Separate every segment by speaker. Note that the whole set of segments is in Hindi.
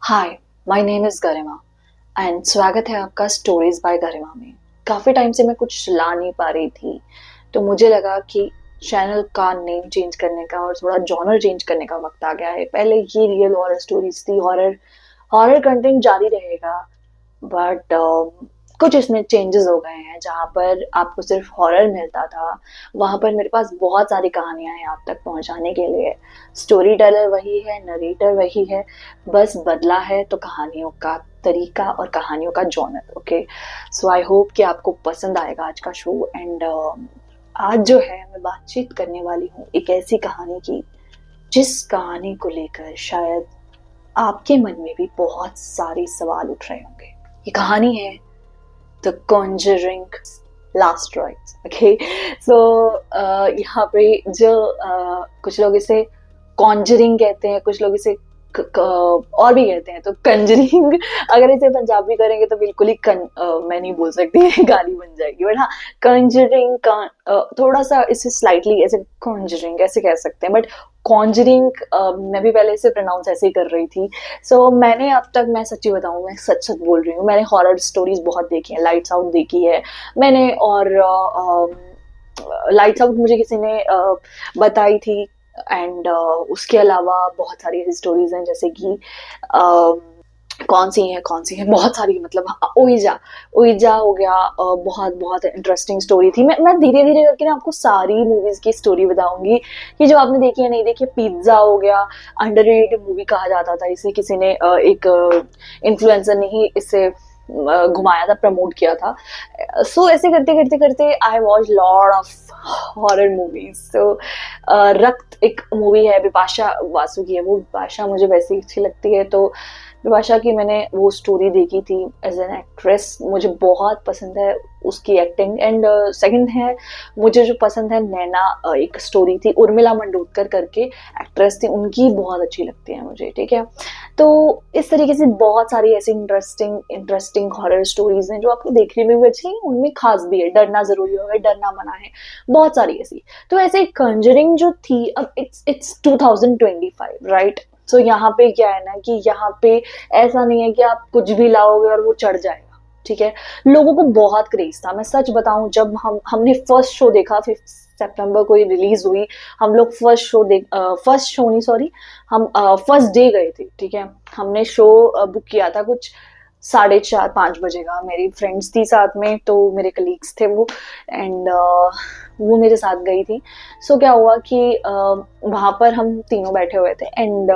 Speaker 1: Hi, my name is Garima and स्वागत है आपका स्टोरीज बाय गरिमा में। काफ़ी टाइम से मैं कुछ ला नहीं पा रही थी, तो मुझे लगा कि चैनल का नेम चेंज करने का और थोड़ा जॉनर चेंज करने का वक्त आ गया है। पहले ये रियल हॉरर स्टोरीज थी, हॉरर हॉरर कंटेंट जारी रहेगा, बट कुछ इसमें चेंजेस हो गए हैं। जहाँ पर आपको सिर्फ हॉरर मिलता था, वहाँ पर मेरे पास बहुत सारी कहानियां हैं आप तक पहुँचाने के लिए। स्टोरी टेलर वही है, नरेटर वही है, बस बदला है तो कहानियों का तरीका और कहानियों का genre. Okay, so I hope कि आपको पसंद आएगा आज का शो। एंड आज जो है मैं बातचीत करने वाली हूँ एक ऐसी कहानी की जिस कहानी को लेकर शायद आपके मन में भी बहुत सारे सवाल उठ रहे होंगे। ये कहानी है the Conjuring Last Rites. Okay, so यहाँ पे जो कुछ लोग इसे कॉन्जरिंग कहते हैं, कुछ लोग इसे और भी कहते हैं, तो कंजरिंग अगर इसे पंजाबी करेंगे तो बिल्कुल ही मैं नहीं बोल सकती गाली बन जाएगी, बट हाँ, कंजरिंग थोड़ा सा इसे स्लाइटली ऐसे कॉन्जरिंग ऐसे कह सकते हैं, बट कॉन्जरिंग मैं भी पहले इसे प्रोनाउंस ऐसे ही कर रही थी। सो मैंने अब तक, मैं सच्ची बताऊं, मैं सच सच बोल रही हूँ, मैंने हॉरर स्टोरीज बहुत देखी है। लाइट्स आउट देखी है मैंने, और लाइट्स आउट मुझे किसी ने बताई थी। एंड उसके अलावा बहुत सारी ऐसी स्टोरीज हैं, जैसे कि कौन सी है, बहुत सारी, मतलब ओइजा ओइजा हो गया। बहुत बहुत इंटरेस्टिंग स्टोरी थी। मैं धीरे धीरे करके ना आपको सारी मूवीज की स्टोरी बताऊंगी कि जो आपने देखी है नहीं देखी है। पिज्जा हो गया, अंडररेटेड मूवी कहा जाता था इसे, किसी ने एक इन्फ्लुएंसर ने ही इसे घुमाया था, प्रमोट किया था। सो ऐसे करते करते करते I watch lot of horror movies. So रक्त एक मूवी है, बिपाशा वासु की है वो। बिपाशा मुझे वैसे ही अच्छी लगती है, तो बिपाशा की मैंने वो स्टोरी देखी थी। एज एन एक्ट्रेस मुझे बहुत पसंद है उसकी एक्टिंग। एंड सेकंड है, मुझे जो पसंद है नैना, एक स्टोरी थी, उर्मिला मंडोत्कर करके एक्ट्रेस थी, उनकी बहुत अच्छी लगती है मुझे। ठीक है, तो इस तरीके से बहुत सारी ऐसी इंटरेस्टिंग इंटरेस्टिंग हॉरर स्टोरीज हैं जो आपको देखने में भी अच्छी हैं, उनमें खास भी है। डरना जरूरी होगा, डरना मना है, बहुत सारी ऐसी। तो ऐसे कंजरिंग जो थी, अब इट्स 2025, राइट? सो यहाँ पे क्या है ना, कि यहाँ पे ऐसा नहीं है कि आप कुछ भी लाओगे और वो चढ़ जाएगा। ठीक है, लोगों को बहुत क्रेज था। मैं सच बताऊं, जब हमने फर्स्ट शो देखा, 5 सितंबर को ये रिलीज हुई, हम लोग फर्स्ट शो नहीं, सॉरी, हम फर्स्ट डे गए थे। ठीक है, हमने शो बुक किया था कुछ 4:30-5 बजे का। मेरी फ्रेंड्स थी साथ में, तो मेरे कलीग्स थे वो। एंड वो मेरे साथ गई थी। सो क्या हुआ कि वहां पर हम तीनों बैठे हुए थे, एंड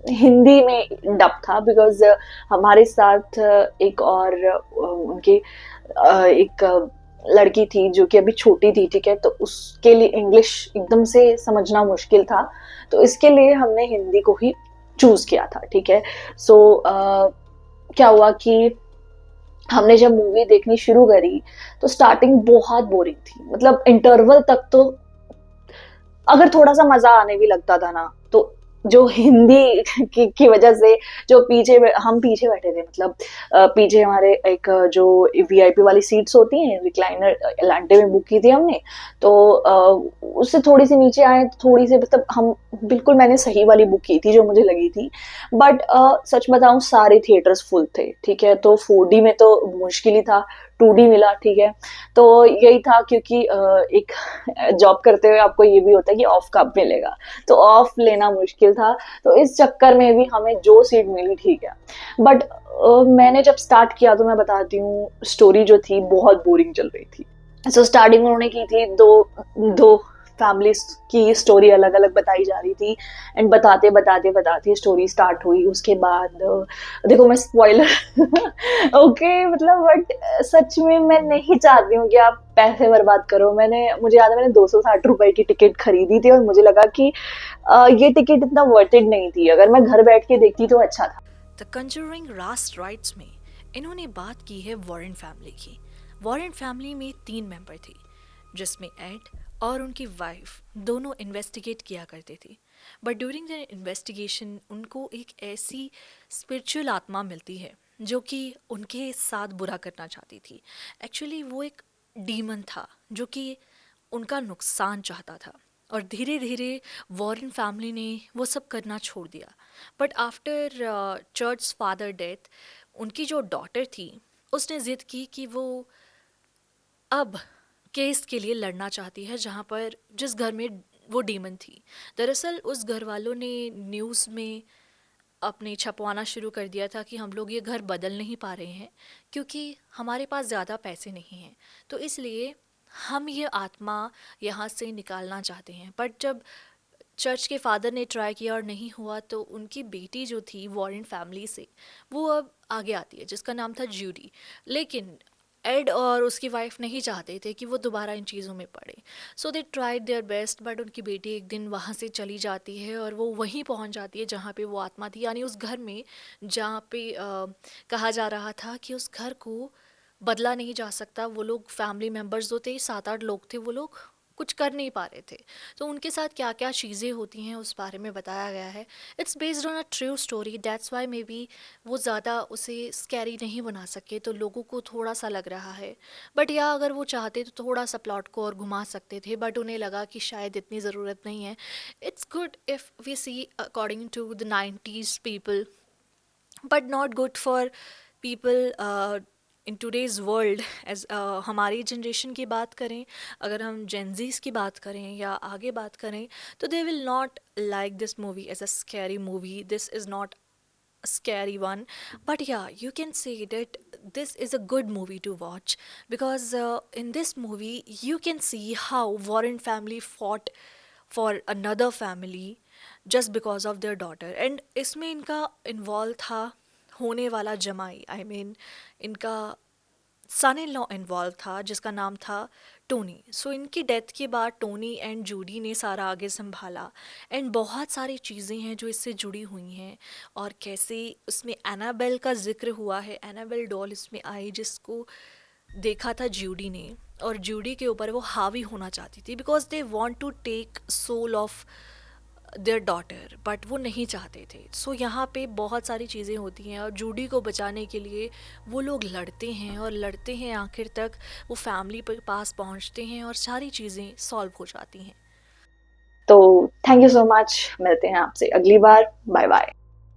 Speaker 1: हिंदी में डब था, बिकॉज हमारे साथ एक और उनकी एक लड़की थी जो कि अभी छोटी थी। ठीक है, तो उसके लिए इंग्लिश एकदम से समझना मुश्किल था, तो इसके लिए हमने हिंदी को ही चूज किया था। ठीक है, सो क्या हुआ कि हमने जब मूवी देखनी शुरू करी तो स्टार्टिंग बहुत बोरिंग थी। मतलब इंटरवल तक तो अगर थोड़ा सा मजा आने भी लगता था ना, तो जो हिंदी की वजह से, जो हम पीछे बैठे थे, मतलब पीछे हमारे एक जो वीआईपी वाली सीट्स होती हैं, रिक्लाइनर एलांटे में बुक की थी हमने, तो उससे थोड़ी सी नीचे आए, थोड़ी सी, मतलब हम बिल्कुल, मैंने सही वाली बुक की थी जो मुझे लगी थी। बट सच बताऊं, सारे थिएटर्स फुल थे। ठीक है, तो 4D में तो मुश्किल ही था, 2D मिला। ठीक है, तो यही था, क्योंकि एक जॉब करते हुए आपको ये भी होता है कि ऑफ कब मिलेगा, तो ऑफ लेना मुश्किल था। तो इस चक्कर में भी हमें जो सीट मिली, ठीक है। बट मैंने जब स्टार्ट किया, तो मैं बताती हूँ, स्टोरी जो थी बहुत बोरिंग चल रही थी। सो स्टार्टिंग उन्होंने की थी, दो दो फैमिलीज की स्टोरी अलग अलग बताई जा रही थी। एंड बताते बताते बताते स्टोरी स्टार्ट हुई। उसके बाद देखो, मैं स्पॉइलर ओके, मतलब, बट सच में मैं नहीं चाहती हूँ कि आप पैसे बर्बाद करो। मुझे याद है, मैंने 260 रुपए की टिकट खरीदी थी, और मुझे लगा कि ये टिकट इतना वर्थ इट नहीं थी। अगर मैं घर बैठ के देखती तो अच्छा था।
Speaker 2: द कंजरिंग लास्ट राइट्स में इन्होंने बात की है वॉरेन फैमिली की। वॉरेन फैमिली में 3 मेंबर थे, जिसमें एड और उनकी वाइफ दोनों इन्वेस्टिगेट किया करते थे। बट ड्यूरिंग द इन्वेस्टिगेशन उनको एक ऐसी स्पिरिचुअल आत्मा मिलती है जो कि उनके साथ बुरा करना चाहती थी। एक्चुअली वो एक डीमन था जो कि उनका नुकसान चाहता था, और धीरे धीरे वॉरेन फैमिली ने वो सब करना छोड़ दिया। But after church father death, उनकी जो डॉटर थी उसने ज़िद की कि वो अब केस के लिए लड़ना चाहती है जहाँ पर जिस घर में वो डीमन थी। दरअसल उस घर वालों ने न्यूज़ में अपने छपवाना शुरू कर दिया था कि हम लोग ये घर बदल नहीं पा रहे हैं क्योंकि हमारे पास ज़्यादा पैसे नहीं हैं, तो इसलिए हम ये आत्मा यहाँ से निकालना चाहते हैं। बट जब चर्च के फादर ने ट्राई किया और नहीं हुआ तो उनकी बेटी जो थी वॉरेन फैमिली से, वो अब आगे आती है जिसका नाम था जूडी। लेकिन एड और उसकी वाइफ नहीं चाहते थे कि वो दोबारा इन चीज़ों में पड़े, so they tried their best. But उनकी बेटी एक दिन वहाँ से चली जाती है और वो वहीं पहुँच जाती है जहाँ पे वो आत्मा थी, यानी उस घर में जहाँ पे कहा जा रहा था कि उस घर को बदला नहीं जा सकता। वो लोग फैमिली मेम्बर्स जो थे, 7-8 लोग थे, वो लोग कुछ कर नहीं पा रहे थे। तो उनके साथ क्या क्या चीज़ें होती हैं उस बारे में बताया गया है। It's based on a true story, that's why may be वो ज़्यादा उसे स्कैरी नहीं बना सके, तो लोगों को थोड़ा सा लग रहा है। बट या अगर वो चाहते तो थोड़ा सा प्लॉट को और घुमा सकते थे, बट उन्हें लगा कि शायद इतनी ज़रूरत नहीं है। It's good if we see according to the 90s people, but not good for people in today's world. As हमारी जनरेशन की बात करें, अगर हम जेनजीज की बात करें या आगे बात करें, तो they will not like this movie as a scary movie. This is not a scary one, but yeah, you can say that this is a good movie to watch because in this movie you can see how Warren family fought for another family just because of their daughter, and इसमें इनका इन्वॉल्व था होने वाला जमाई, आई मीन इनका सन इन लॉ इन्वॉल्व था जिसका नाम था टोनी। सो इनकी डेथ के बाद टोनी एंड जूडी ने सारा आगे संभाला, एंड बहुत सारी चीज़ें हैं जो इससे जुड़ी हुई हैं। और कैसे उसमें एनाबेल का जिक्र हुआ है, एनाबेल डॉल इसमें आई जिसको देखा था जूडी ने, और जूडी के ऊपर वो हावी होना चाहती थी because they want to take soul of their daughter, but वो नहीं चाहते थे। सो यहाँ पे बहुत सारी चीज़ें होती हैं और जूडी को बचाने के लिए वो लोग लड़ते हैं और लड़ते हैं, आखिर तक वो फैमिली पर पास पहुँचते हैं और सारी चीज़ें सॉल्व हो जाती हैं।
Speaker 1: तो थैंक यू सो मच, मिलते हैं आपसे अगली बार। Bye bye.